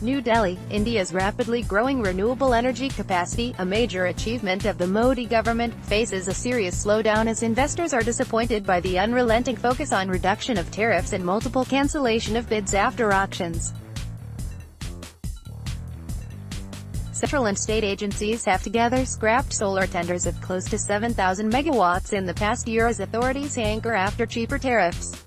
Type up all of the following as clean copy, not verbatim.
New Delhi, India's rapidly growing renewable energy capacity, a major achievement of the Modi government, faces a serious slowdown as investors are disappointed by the unrelenting focus on reduction of tariffs and multiple cancellation of bids after auctions. Central and state agencies have together scrapped solar tenders of close to 7,000 megawatts in the past year as authorities hanker after cheaper tariffs.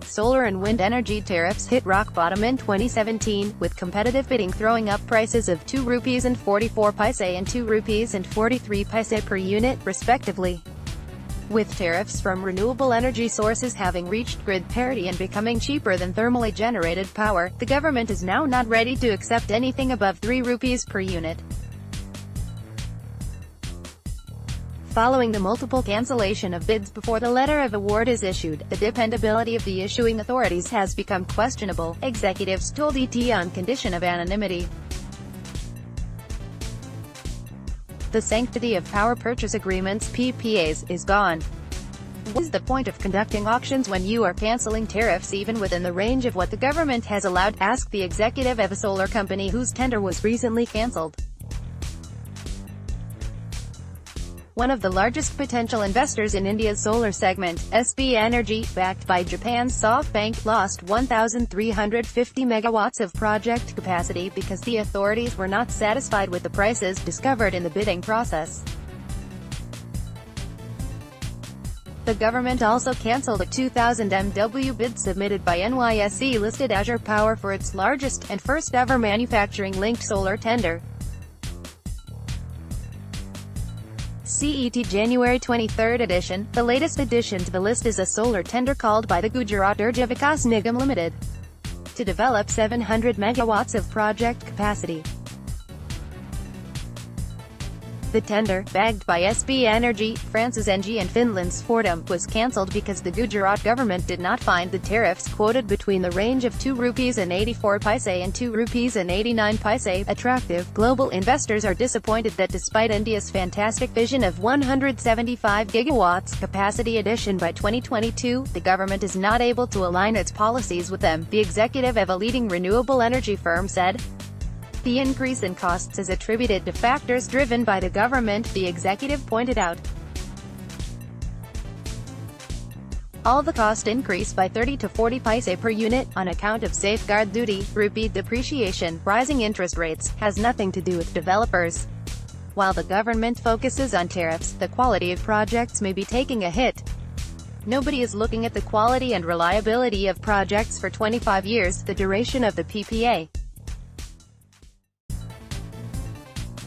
Solar and wind energy tariffs hit rock bottom in 2017, with competitive bidding throwing up prices of ₹2.44 and ₹2.43 per unit, respectively. With tariffs from renewable energy sources having reached grid parity and becoming cheaper than thermally generated power, the government is now not ready to accept anything above ₹3 per unit. Following the multiple cancellation of bids before the letter of award is issued, the dependability of the issuing authorities has become questionable, executives told ET on condition of anonymity. The sanctity of power purchase agreements (PPAs) is gone. What is the point of conducting auctions when you are cancelling tariffs even within the range of what the government has allowed? Asked the executive of a solar company whose tender was recently cancelled. One of the largest potential investors in India's solar segment, SB Energy, backed by Japan's SoftBank, lost 1,350 megawatts of project capacity because the authorities were not satisfied with the prices discovered in the bidding process. The government also cancelled a 2,000 MW bid submitted by NYSE-listed Azure Power for its largest, and first-ever manufacturing-linked solar tender. CET January 23 edition. The latest addition to the list is a solar tender called by the Gujarat Urja Vikas Nigam Limited to develop 700 megawatts of project capacity. The tender, bagged by SB Energy, France's Engie and Finland's Fortum, was cancelled because the Gujarat government did not find the tariffs quoted between the range of ₹2.84 and ₹2.89 attractive. Global investors are disappointed that despite India's fantastic vision of 175 gigawatts capacity addition by 2022, the government is not able to align its policies with them, the executive of a leading renewable energy firm said. The increase in costs is attributed to factors driven by the government, the executive pointed out. All the cost increase by 30 to 40 paise per unit, on account of safeguard duty, rupee depreciation, rising interest rates, has nothing to do with developers. While the government focuses on tariffs, the quality of projects may be taking a hit. Nobody is looking at the quality and reliability of projects for 25 years, the duration of the PPA.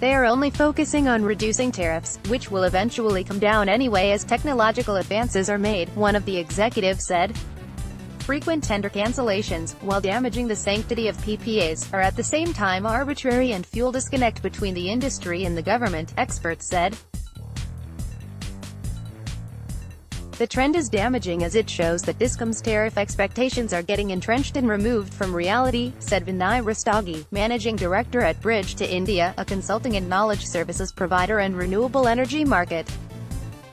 They are only focusing on reducing tariffs, which will eventually come down anyway as technological advances are made, one of the executives said. Frequent tender cancellations, while damaging the sanctity of PPAs, are at the same time arbitrary and fuel disconnect between the industry and the government, experts said. The trend is damaging as it shows that Discom's tariff expectations are getting entrenched and removed from reality, said Vinay Rastagi, managing director at Bridge to India, a consulting and knowledge services provider and renewable energy market.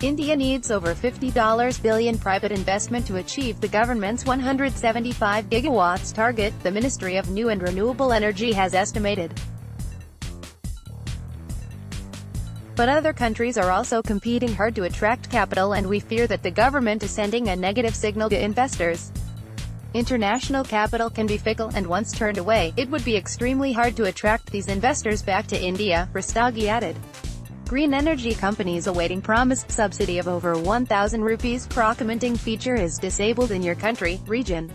India needs over $50 billion private investment to achieve the government's 175 gigawatts target, the Ministry of New and Renewable Energy has estimated. But other countries are also competing hard to attract capital, and we fear that the government is sending a negative signal to investors. International capital can be fickle, and once turned away, it would be extremely hard to attract these investors back to India, Rastagi added. Green energy companies awaiting promised subsidy of over 1,000 rupees. Procurement feature is disabled in your country, region.